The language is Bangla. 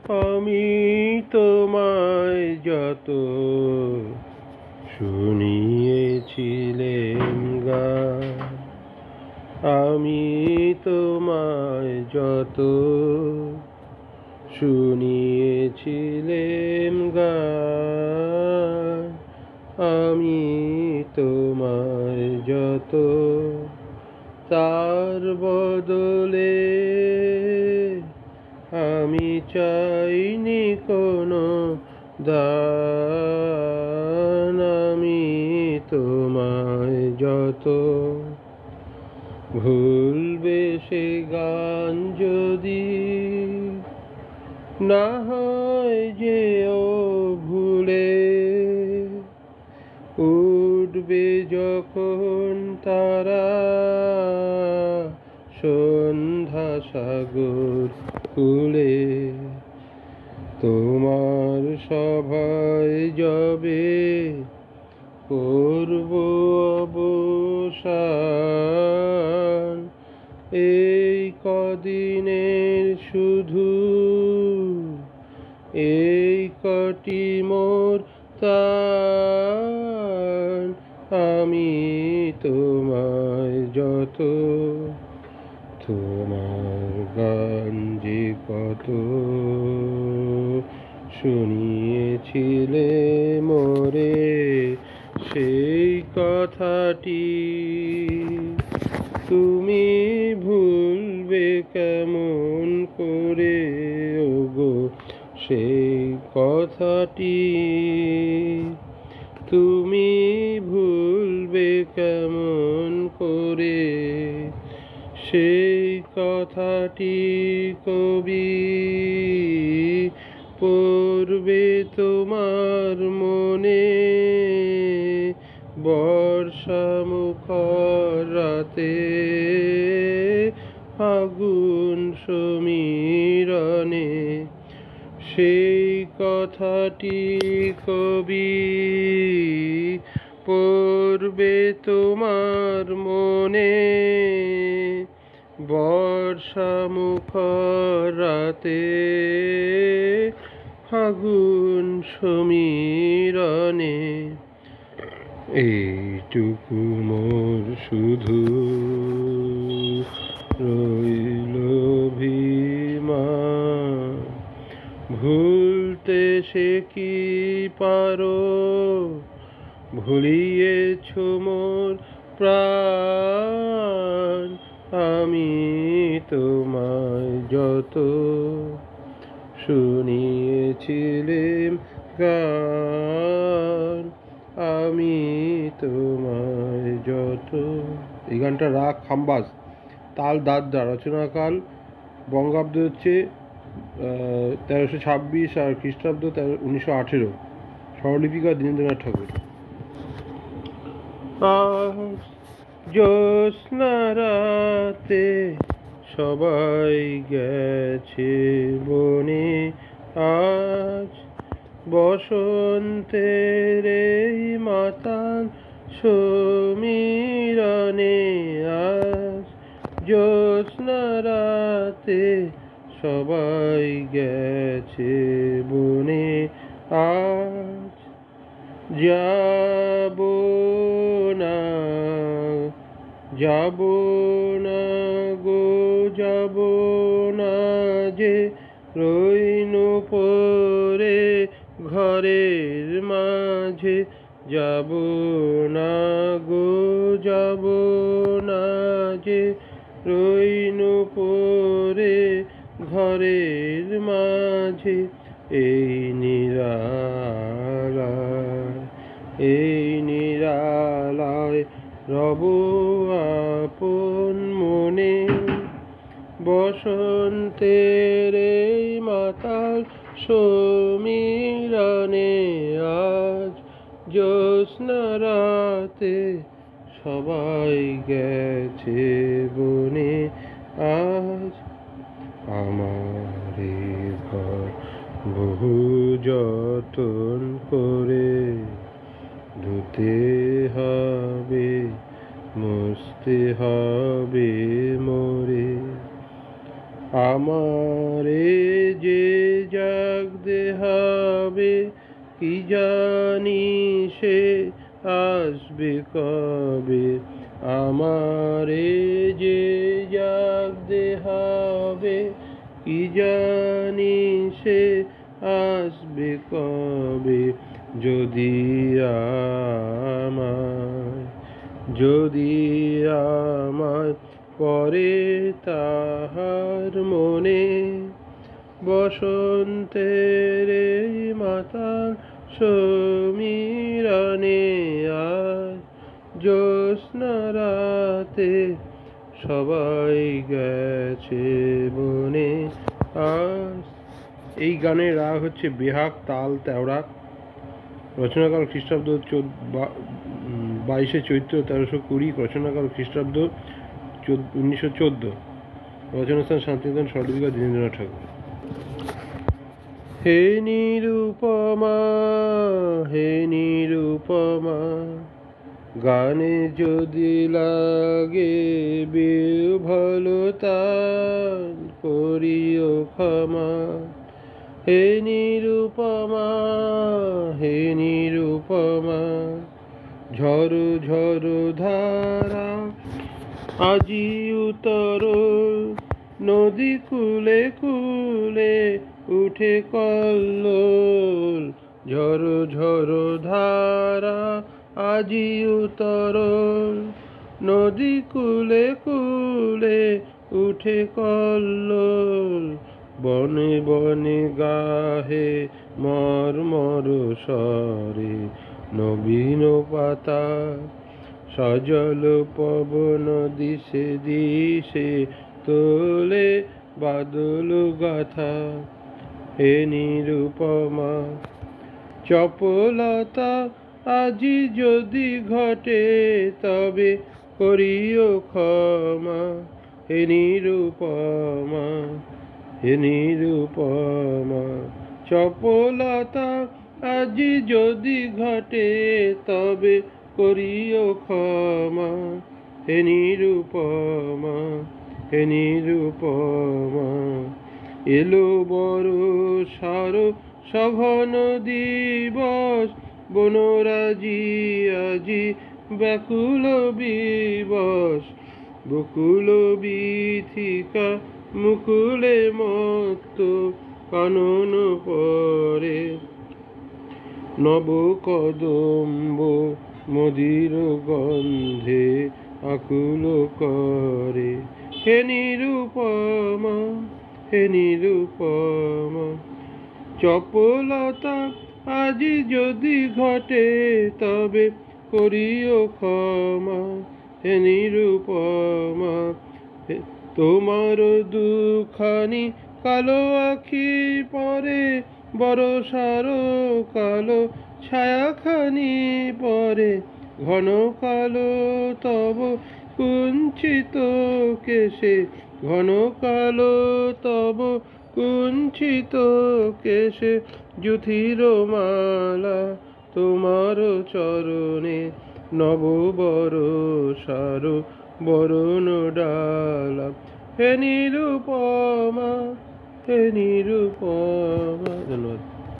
আমি তোমায় যত শুনিয়েছিলেম গান, আমি তোমায় যত শুনিয়েছিলেম গান, আমি তোমায় যত তার বদলে আমি চাইনি কোনো দান, আমি তোমায় যত ভুলবে সে গান যদি না হয় যেও ভুলে, উঠবে যখন তারা সন্ধ্যা সাগর কূলে, তোমার সভায় যবে করব অবসান, এই কদিনের শুধু এই কটি মোর তান, আমি তোমায় যত তোমার গান যে কত শুনিয়েছিলে মোরে, সেই কথাটি তুমি ভুলবে কেমন করে ওগো, সেই কথাটি তুমি ভুলবে কেমন করে, সেই কথাটি কবি পড়বে তোমার মনে, বর্ষা মুখর রাতে ফাগুন সমীরণে, সেই কথাটি কবি পড়বে তোমার মনে, বর্ষা মুখর রাতে ফাগুন সমীরণে, এইটুকু মোর শুধু রইল অভিমান, ভুলতে সে কি পারো, ভুলিয়েছ মোর প্রাণ, আমি তোমায় যত শুনিয়েছিলেম গান, আমি তোমায় যত। এই গানটা রাগ খাম্বাস, তাল দাদরা, রচনাকাল বঙ্গাব্দ হচ্ছে 1326 আর খ্রিস্টাব্দ 1918, স্বরলিপিকা দীনেন্দ্রনাথ ঠাকুর। আজ জ্যোৎস্না রাতে সবাই গেছে বনে, আজ বসন্তের এই মাতাল সমীরণে, আজ জ্যোৎস্না রাতে সবাই গেছে বনে, আজ যাব না গো, যাব না যে রইনু পরে ঘরের মাঝে, যাব না গো, যাব না যে রইনু পরে ঘরের মাঝে, এই নিরালায় রব আপন মনে, বসন্তের এই মাতাল সমীরণে, আজ জ্যোৎস্না রাতে সবাই গেছে বনে, আজ আমার ঘর বহু যতন করে ধুতে হবে, মুছতে হবে মোরে, আমারে যে যা হবে, কি জানি সে আসবে কবে। আমারে যে জাগতে হবে, কি জানি সে আসবে কবে। যদি আমায় পরে তাহার মনে, বসন্তের এই মাতাল সমীরণে আজ জ্যোৎস্না রাতে সবাই গেছে বনে। আজ এই গানের রাগ হচ্ছে বেহাগ, তাল তেওড়া। রচনাকাল খ্রিস্টাব্দ 22শে চৈত্র 1320, রচনাকাল খ্রিস্টাব্দ 1914, রচনাস্থান শান্তিনিকেতন, স্বরলিপিকা দীনেন্দ্রনাথ ঠাকুর। হে নিরুপমা, হে নিরুপমা, গানে যদি লাগে বিহ্বলতা করিও ক্ষমা। হে নিরুপমা, হে নিরুপমা, ঝড়ো ঝড়ো ধারা আজি উত্তর, নদী কূলে কূলে উঠে কল্লোল। ঝড়ো ঝড়ো ধারা আজি উত্তর, নদী কূলে কূলে উঠে কল্লোল। বনে বনে গাহে মর্মর স্বরে নবীন পাতা, সজল পবন দিশে দিশে তোলে বাদল গাথা। হে নিরুপমা, চপলতা আজি যদি ঘটে তবে করিও ক্ষমা। হে নিরুপমা, হে নিরুপমা, চপলতা আজি যদি ঘটে তবে করিও ক্ষমা। হে নিরুপমা, হে নিরুপমা, এলো বর্ষার সঘন দিবস, বনরাজি আজি ব্যাকুল বিবশ। বকুল বীথিকা মুকুলে মত্ত কানন পরে, নব কদম্ব মদির গন্ধে আকুল করে। হে নিরুপমা, হে নিরুপমা, চপলতা আজি যদি ঘটে তবে করিও ক্ষমা। হে নিরুপমা, তোমার দুখানি কালো আখি পরে, বরষার কালো ছায়াখানি পরে, ঘন কালো তব কুঞ্চিত কেশে, ঘন কালো তব কুঞ্চিত কেশে, যুথির মালা তোমার চরণে, নব বরষার বরণ ডালা। হে নিরুপমা, হে নিরুপমা। ধন্যবাদ।